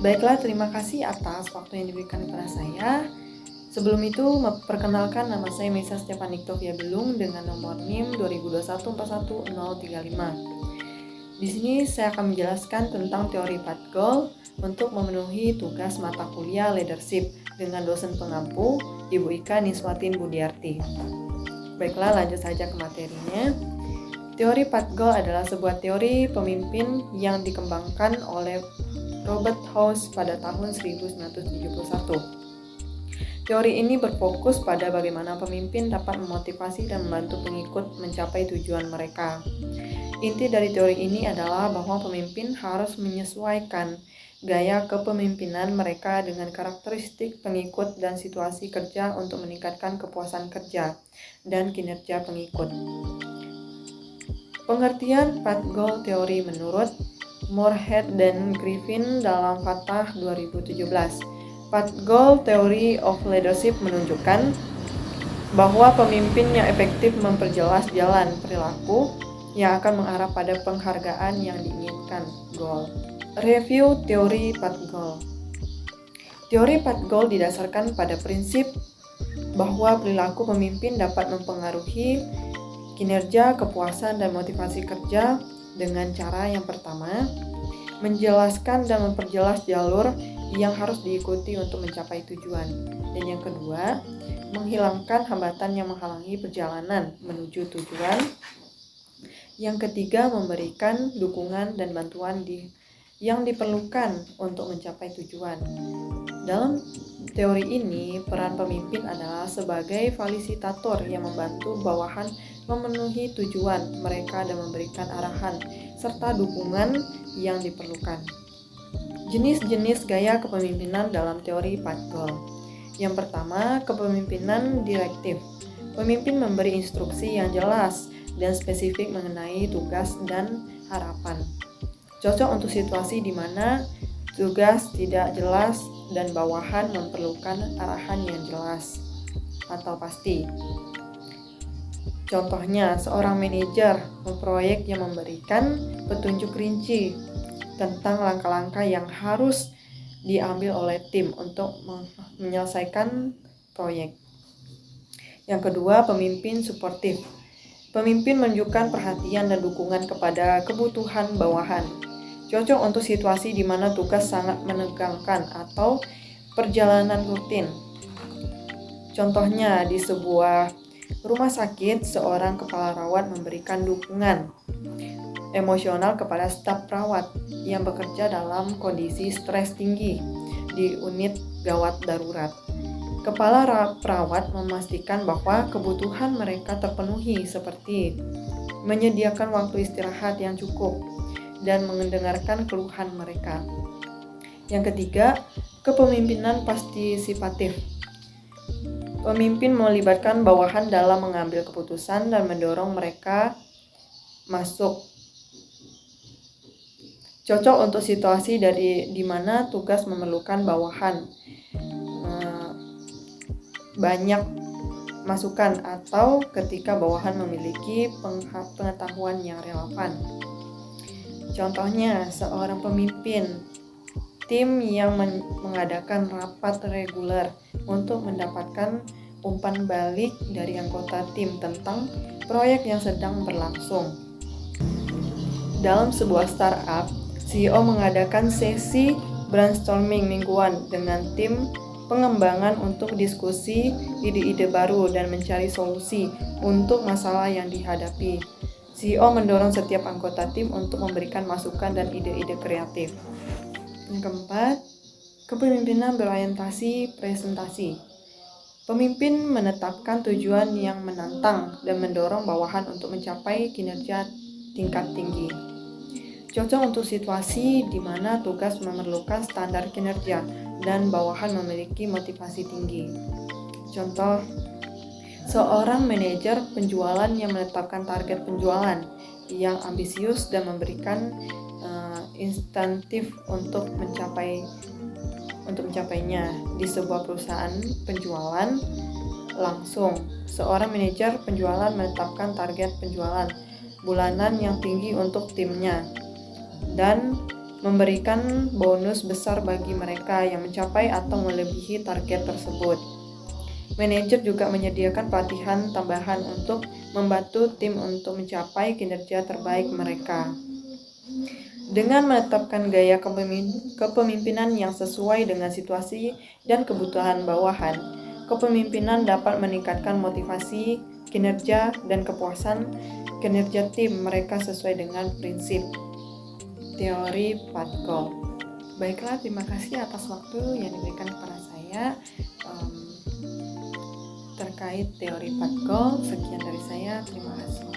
Baiklah, terima kasih atas waktu yang diberikan kepada saya. Sebelum itu, perkenalkan nama saya Meisa Stefani Niktovia Belung dengan nomor NIM 2021 41035. Di sini saya akan menjelaskan tentang teori 4 goal untuk memenuhi tugas mata kuliah leadership dengan dosen pengampu Ibu Ika Niswatin Budiarti. Baiklah, lanjut saja ke materinya. Teori 4 goal adalah sebuah teori pemimpin yang dikembangkan oleh Robert House pada tahun 1971. Teori ini berfokus pada bagaimana pemimpin dapat memotivasi dan membantu pengikut mencapai tujuan mereka. Inti dari teori ini adalah bahwa pemimpin harus menyesuaikan gaya kepemimpinan mereka dengan karakteristik pengikut dan situasi kerja untuk meningkatkan kepuasan kerja dan kinerja pengikut. Pengertian 4 goal teori menurut Moorhead dan Griffin dalam Fatah 2017. 4 goal theory of leadership menunjukkan bahwa pemimpin yang efektif memperjelas jalan perilaku yang akan mengarah pada penghargaan yang diinginkan. Goal. Review teori 4 goal. Teori 4 goal didasarkan pada prinsip bahwa perilaku pemimpin dapat mempengaruhi kinerja, kepuasan, dan motivasi kerja dengan cara yang pertama, menjelaskan dan memperjelas jalur yang harus diikuti untuk mencapai tujuan. Dan yang kedua, menghilangkan hambatan yang menghalangi perjalanan menuju tujuan. Yang ketiga, memberikan dukungan dan bantuan yang diperlukan untuk mencapai tujuan. Dalam teori ini, peran pemimpin adalah sebagai fasilitator yang membantu bawahan memenuhi tujuan mereka dan memberikan arahan serta dukungan yang diperlukan. Jenis-jenis gaya kepemimpinan dalam teori 4 goal. Yang pertama, kepemimpinan direktif. Pemimpin memberi instruksi yang jelas dan spesifik mengenai tugas dan harapan. Cocok untuk situasi di mana tugas tidak jelas dan bawahan memerlukan arahan yang jelas atau pasti. Contohnya, seorang manajer proyek yang memberikan petunjuk rinci tentang langkah-langkah yang harus diambil oleh tim untuk menyelesaikan proyek. Yang kedua, pemimpin suportif. Pemimpin menunjukkan perhatian dan dukungan kepada kebutuhan bawahan. Cocok untuk situasi di mana tugas sangat menegangkan atau perjalanan rutin. Contohnya, di sebuah rumah sakit, seorang kepala rawat memberikan dukungan emosional kepada staf perawat yang bekerja dalam kondisi stres tinggi di unit gawat darurat. Kepala perawat memastikan bahwa kebutuhan mereka terpenuhi seperti menyediakan waktu istirahat yang cukup dan mendengarkan keluhan mereka. Yang ketiga, kepemimpinan partisipatif. Pemimpin melibatkan bawahan dalam mengambil keputusan dan mendorong mereka masuk. Cocok untuk situasi di mana tugas memerlukan bawahan banyak masukan atau ketika bawahan memiliki pengetahuan yang relevan. Contohnya, seorang pemimpin tim yang mengadakan rapat reguler untuk mendapatkan umpan balik dari anggota tim tentang proyek yang sedang berlangsung. Dalam sebuah startup, CEO mengadakan sesi brainstorming mingguan dengan tim pengembangan untuk diskusi ide-ide baru dan mencari solusi untuk masalah yang dihadapi. CEO mendorong setiap anggota tim untuk memberikan masukan dan ide-ide kreatif. Yang keempat, kepemimpinan berorientasi presentasi. Pemimpin menetapkan tujuan yang menantang dan mendorong bawahan untuk mencapai kinerja tingkat tinggi. Cocok untuk situasi di mana tugas memerlukan standar kinerja dan bawahan memiliki motivasi tinggi. Contoh, seorang manajer penjualan yang menetapkan target penjualan yang ambisius dan memberikan insentif untuk mencapainya. Di sebuah perusahaan penjualan langsung, seorang manajer penjualan menetapkan target penjualan bulanan yang tinggi untuk timnya dan memberikan bonus besar bagi mereka yang mencapai atau melebihi target tersebut. Manajer juga menyediakan pelatihan tambahan untuk membantu tim untuk mencapai kinerja terbaik mereka. Dengan menetapkan gaya kepemimpinan yang sesuai dengan situasi dan kebutuhan bawahan, kepemimpinan dapat meningkatkan motivasi, kinerja, dan kepuasan kinerja tim mereka sesuai dengan prinsip teori 4 goal. Baiklah, terima kasih atas waktu yang diberikan kepada saya terkait teori 4 goal. Sekian dari saya, terima kasih.